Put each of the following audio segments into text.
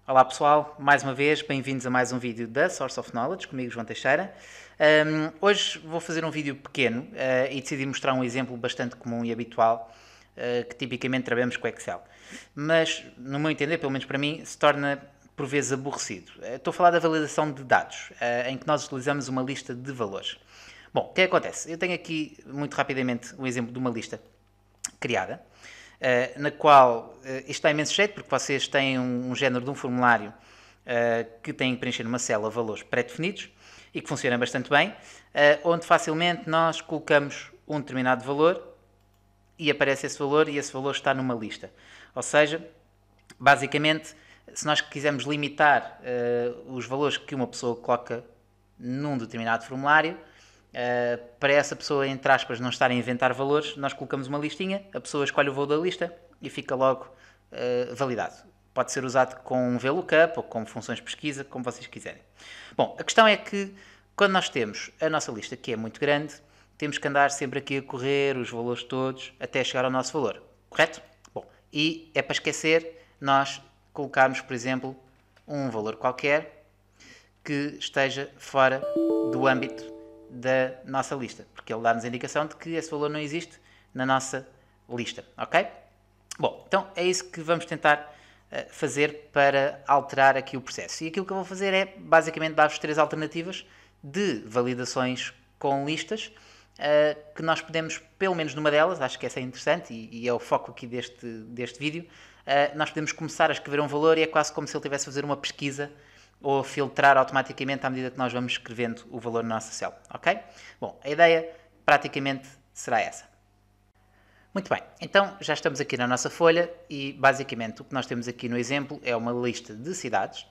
Olá pessoal, mais uma vez, bem-vindos a mais um vídeo da Source of Knowledge, comigo João Teixeira. Hoje vou fazer um vídeo pequeno e decidi mostrar um exemplo bastante comum e habitual que tipicamente trabalhamos com Excel. Mas, no meu entender, pelo menos para mim, se torna por vezes aborrecido. Estou a falar da validação de dados, em que nós utilizamos uma lista de valores. Bom, o que acontece? Eu tenho aqui, muito rapidamente, um exemplo de uma lista criada, na qual isto está imenso jeito, porque vocês têm um género de um formulário que têm que preencher numa célula valores pré-definidos e que funciona bastante bem, onde facilmente nós colocamos um determinado valor e aparece esse valor e esse valor está numa lista. Ou seja, basicamente, se nós quisermos limitar os valores que uma pessoa coloca num determinado formulário, para essa pessoa, entre aspas, não estar a inventar valores, nós colocamos uma listinha, a pessoa escolhe o valor da lista e fica logo validado. Pode ser usado com um VLOOKUP ou com funções de pesquisa, como vocês quiserem. Bom, a questão é que quando nós temos a nossa lista, que é muito grande, temos que andar sempre aqui a correr os valores todos até chegar ao nosso valor, correto? Bom, e é para esquecer nós colocarmos, por exemplo, um valor qualquer que esteja fora do âmbito da nossa lista, porque ele dá-nos a indicação de que esse valor não existe na nossa lista, ok? Bom, então é isso que vamos tentar fazer para alterar aqui o processo. E aquilo que eu vou fazer é basicamente dar-vos três alternativas de validações com listas que nós podemos, pelo menos numa delas, acho que essa é interessante e é o foco aqui deste vídeo, nós podemos começar a escrever um valor e é quase como se ele estivesse a fazer uma pesquisa ou filtrar automaticamente à medida que nós vamos escrevendo o valor na nossa célula, ok? Bom, a ideia praticamente será essa. Muito bem, então já estamos aqui na nossa folha e basicamente o que nós temos aqui no exemplo é uma lista de cidades,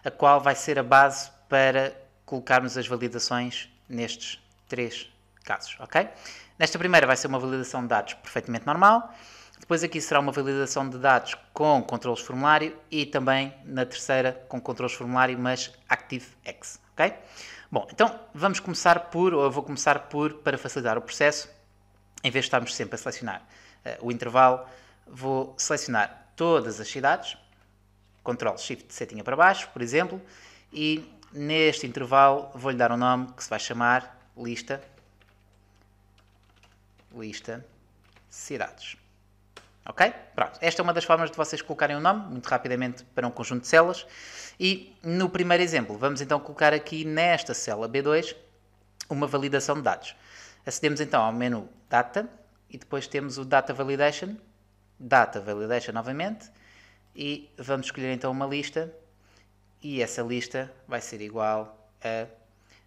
a qual vai ser a base para colocarmos as validações nestes três casos, ok? Nesta primeira vai ser uma validação de dados perfeitamente normal. Depois aqui será uma validação de dados com controles de formulário e também na terceira com controles de formulário, mas ActiveX, ok? Bom, então vamos começar ou eu vou começar para facilitar o processo, em vez de estarmos sempre a selecionar o intervalo, vou selecionar todas as cidades, Ctrl Shift setinha para baixo, por exemplo, e neste intervalo vou-lhe dar um nome que se vai chamar lista cidades. Ok? Pronto. Esta é uma das formas de vocês colocarem um nome, muito rapidamente, para um conjunto de células. E no primeiro exemplo, vamos então colocar aqui nesta célula B2 uma validação de dados. Acedemos então ao menu Data e depois temos o Data Validation novamente, e vamos escolher então uma lista e essa lista vai ser igual a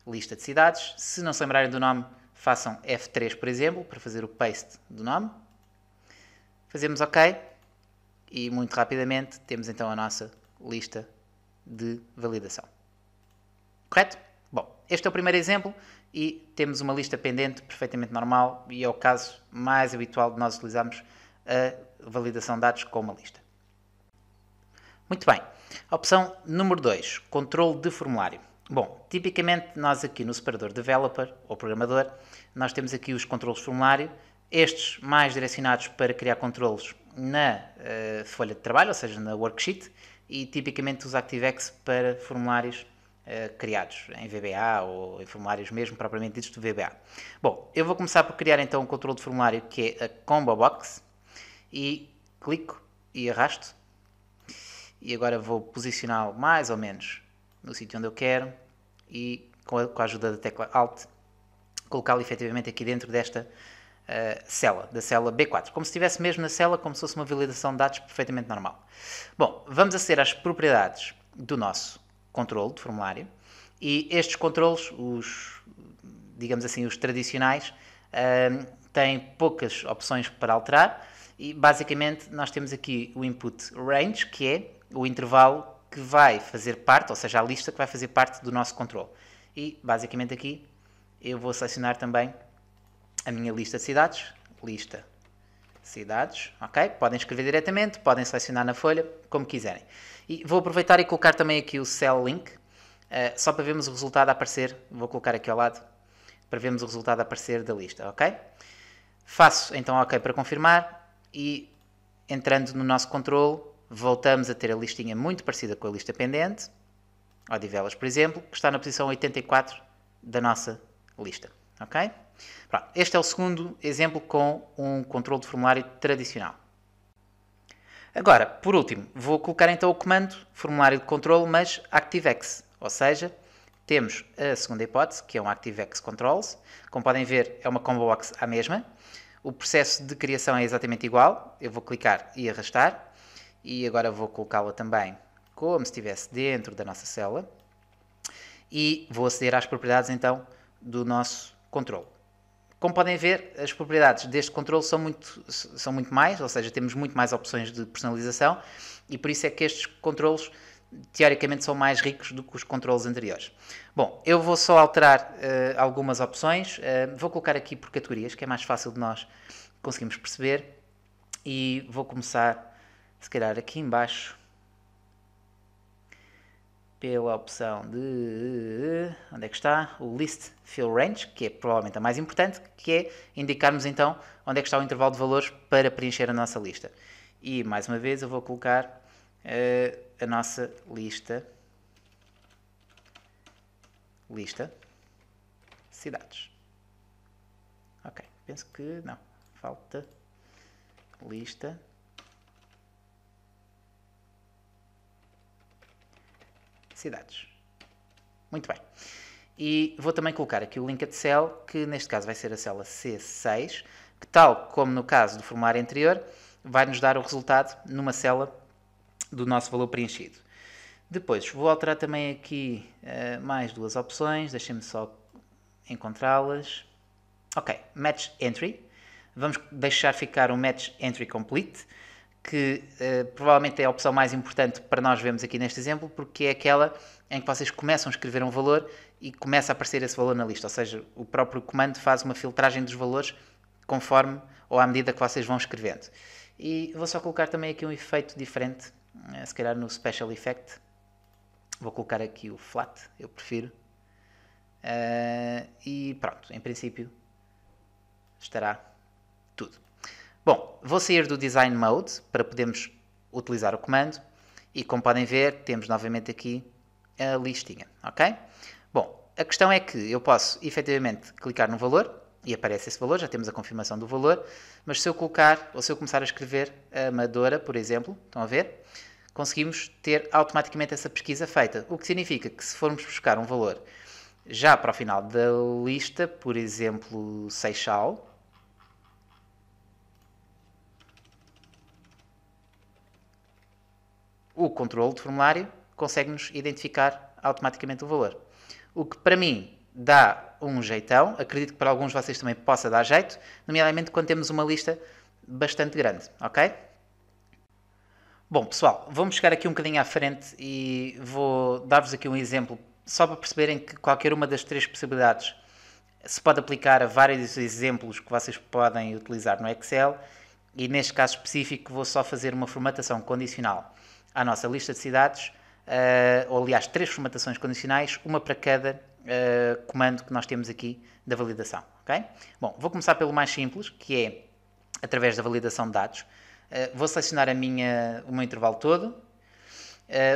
lista de cidades. Se não se lembrarem do nome, façam F3, por exemplo, para fazer o paste do nome. Fazemos OK e muito rapidamente temos então a nossa lista de validação. Correto? Bom, este é o primeiro exemplo e temos uma lista pendente perfeitamente normal e é o caso mais habitual de nós utilizarmos a validação de dados com uma lista. Muito bem. Opção número 2, controle de formulário. Bom, tipicamente nós aqui no separador Developer ou Programador, nós temos aqui os controles de formulário, estes mais direcionados para criar controles na folha de trabalho, ou seja, na worksheet, e tipicamente os ActiveX para formulários criados em VBA ou em formulários mesmo propriamente ditos do VBA. Bom, eu vou começar por criar então um controle de formulário que é a Combo Box e clico e arrasto e agora vou posicioná-lo mais ou menos no sítio onde eu quero e com a ajuda da tecla Alt colocá-lo efetivamente aqui dentro desta da célula B4, como se estivesse mesmo na célula, como se fosse uma validação de dados perfeitamente normal. Bom, vamos aceder às propriedades do nosso controle de formulário e estes controles, digamos assim, os tradicionais, têm poucas opções para alterar e basicamente nós temos aqui o input range, que é o intervalo que vai fazer parte, ou seja, a lista que vai fazer parte do nosso controle. E basicamente aqui eu vou selecionar também a minha lista de cidades, ok? Podem escrever diretamente, podem selecionar na folha, como quiserem. E vou aproveitar e colocar também aqui o Cell Link, só para vermos o resultado a aparecer, vou colocar aqui ao lado, para vermos o resultado a aparecer da lista, ok? Faço então OK para confirmar e entrando no nosso controle, voltamos a ter a listinha muito parecida com a lista pendente, Odivelas, por exemplo, que está na posição 84 da nossa lista. Ok? Pronto, este é o segundo exemplo com um controle de formulário tradicional. Agora, por último, vou colocar então o comando formulário de controle, mas ActiveX, ou seja, temos a segunda hipótese, que é um ActiveX Controls. Como podem ver, é uma combo box à mesma. O processo de criação é exatamente igual. Eu vou clicar e arrastar. E agora vou colocá-la também como se estivesse dentro da nossa célula. E vou aceder às propriedades então do nosso controle. Como podem ver, as propriedades deste controle são muito mais, ou seja, temos muito mais opções de personalização e por isso é que estes controles teoricamente são mais ricos do que os controles anteriores. Bom, eu vou só alterar algumas opções, vou colocar aqui por categorias, que é mais fácil de nós conseguirmos perceber, e vou começar, se calhar aqui em baixo, pela opção de, onde é que está? O List Fill Range, que é provavelmente a mais importante, que é indicarmos então onde é que está o intervalo de valores para preencher a nossa lista. E mais uma vez eu vou colocar a nossa lista cidades. Ok, penso que não, falta lista cidades. Muito bem. E vou também colocar aqui o linked cell, que neste caso vai ser a célula C6, que tal como no caso do formulário anterior, vai nos dar o resultado numa célula do nosso valor preenchido. Depois vou alterar também aqui mais duas opções, deixem-me só encontrá-las. Ok, Match Entry. Vamos deixar ficar um Match Entry Complete, que provavelmente é a opção mais importante para nós vermos aqui neste exemplo, porque é aquela em que vocês começam a escrever um valor e começa a aparecer esse valor na lista, ou seja, o próprio comando faz uma filtragem dos valores conforme ou à medida que vocês vão escrevendo. E vou só colocar também aqui um efeito diferente, se calhar no Special Effect. Vou colocar aqui o Flat, eu prefiro. E pronto, em princípio estará tudo. Bom, vou sair do Design Mode para podermos utilizar o comando e como podem ver temos novamente aqui a listinha, ok? Bom, a questão é que eu posso efetivamente clicar no valor e aparece esse valor, já temos a confirmação do valor, mas se eu colocar ou se eu começar a escrever Amadora, por exemplo, estão a ver? Conseguimos ter automaticamente essa pesquisa feita, o que significa que se formos buscar um valor já para o final da lista, por exemplo, Seixal, o controle de formulário consegue-nos identificar automaticamente o valor. O que para mim dá um jeitão, acredito que para alguns de vocês também possa dar jeito, nomeadamente quando temos uma lista bastante grande, ok? Bom, pessoal, vamos chegar aqui um bocadinho à frente e vou dar-vos aqui um exemplo só para perceberem que qualquer uma das três possibilidades se pode aplicar a vários exemplos que vocês podem utilizar no Excel e neste caso específico vou só fazer uma formatação condicional à nossa lista de cidades, ou aliás, três formatações condicionais, uma para cada comando que nós temos aqui da validação. Okay? Bom, vou começar pelo mais simples, que é através da validação de dados. Vou selecionar o meu intervalo todo,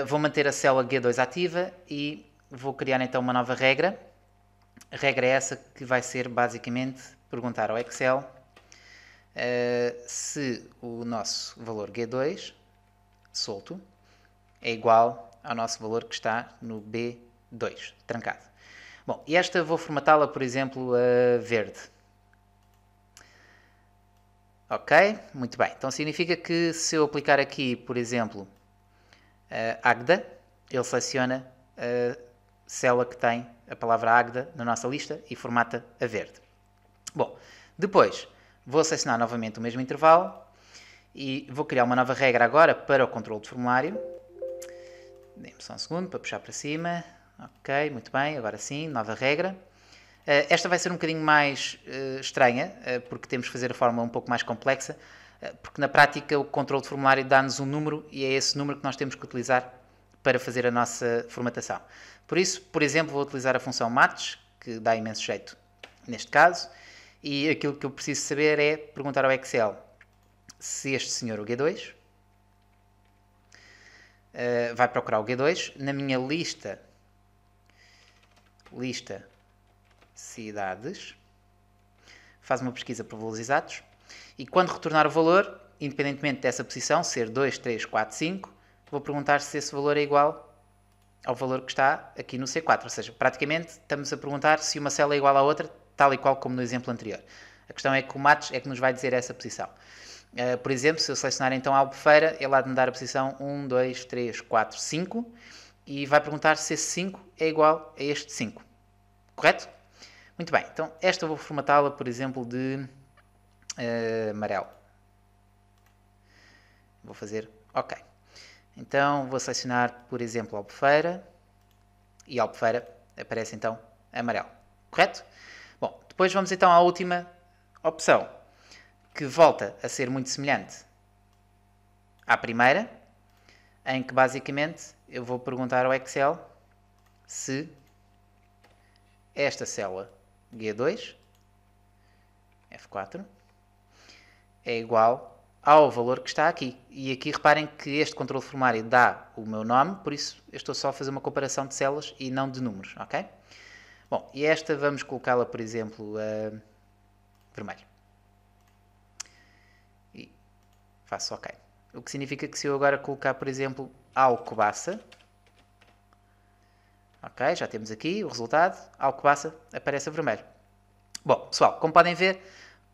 vou manter a célula G2 ativa e vou criar então uma nova regra. A regra é essa que vai ser basicamente perguntar ao Excel se o nosso valor G2 solto é igual ao nosso valor que está no B2, trancado. Bom, e esta vou formatá-la, por exemplo, a verde. Ok, muito bem. Então significa que se eu aplicar aqui, por exemplo, Agda, ele seleciona a célula que tem a palavra Agda na nossa lista e formata a verde. Bom, depois vou selecionar novamente o mesmo intervalo e vou criar uma nova regra agora para o controle de formulário. Dê-me só um segundo para puxar para cima. Ok, muito bem, agora sim, nova regra. Esta vai ser um bocadinho mais estranha, porque temos que fazer a fórmula um pouco mais complexa, porque na prática o controle de formulário dá-nos um número e é esse número que nós temos que utilizar para fazer a nossa formatação. Por isso, por exemplo, vou utilizar a função match, que dá imenso jeito neste caso, e aquilo que eu preciso saber é perguntar ao Excel se este senhor, o G2, vai procurar o G2. Na minha lista cidades, faz uma pesquisa por valores exatos e quando retornar o valor, independentemente dessa posição, ser 2, 3, 4, 5, vou perguntar se esse valor é igual ao valor que está aqui no C4. Ou seja, praticamente estamos a perguntar se uma célula é igual à outra, tal e qual como no exemplo anterior. A questão é que o match é que nos vai dizer essa posição. Por exemplo, se eu selecionar então a Albufeira, ele há de me dar a posição 1, 2, 3, 4, 5 e vai perguntar se esse 5 é igual a este 5. Correto? Muito bem, então esta eu vou formatá-la, por exemplo, de amarelo. Vou fazer OK. Então vou selecionar, por exemplo, Albufeira e Albufeira aparece então amarelo. Correto? Bom, depois vamos então à última opção, que volta a ser muito semelhante à primeira, em que basicamente eu vou perguntar ao Excel se esta célula G2, F4, é igual ao valor que está aqui. E aqui reparem que este controle formulário dá o meu nome, por isso eu estou só a fazer uma comparação de células e não de números, ok? Bom, e esta vamos colocá-la, por exemplo, a vermelho. E faço OK. O que significa que se eu agora colocar, por exemplo, Alcobaça, ok, já temos aqui o resultado, Alcobaça aparece a vermelho. Bom, pessoal, como podem ver,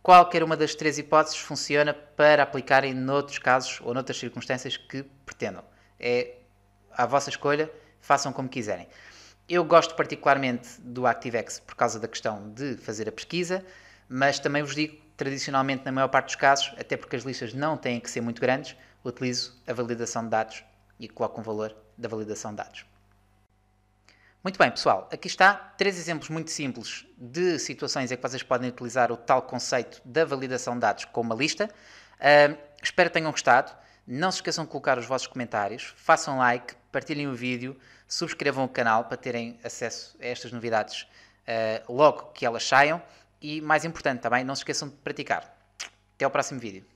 qualquer uma das três hipóteses funciona para aplicarem noutros casos ou noutras circunstâncias que pretendam. É à vossa escolha, façam como quiserem. Eu gosto particularmente do ActiveX por causa da questão de fazer a pesquisa, mas também vos digo, tradicionalmente, na maior parte dos casos, até porque as listas não têm que ser muito grandes, utilizo a validação de dados e coloco um valor da validação de dados. Muito bem, pessoal, aqui está 3 exemplos muito simples de situações em que vocês podem utilizar o tal conceito da validação de dados com uma lista. Espero que tenham gostado. Não se esqueçam de colocar os vossos comentários, façam like, partilhem o vídeo, subscrevam o canal para terem acesso a estas novidades logo que elas saiam e, mais importante também, não se esqueçam de praticar. Até ao próximo vídeo.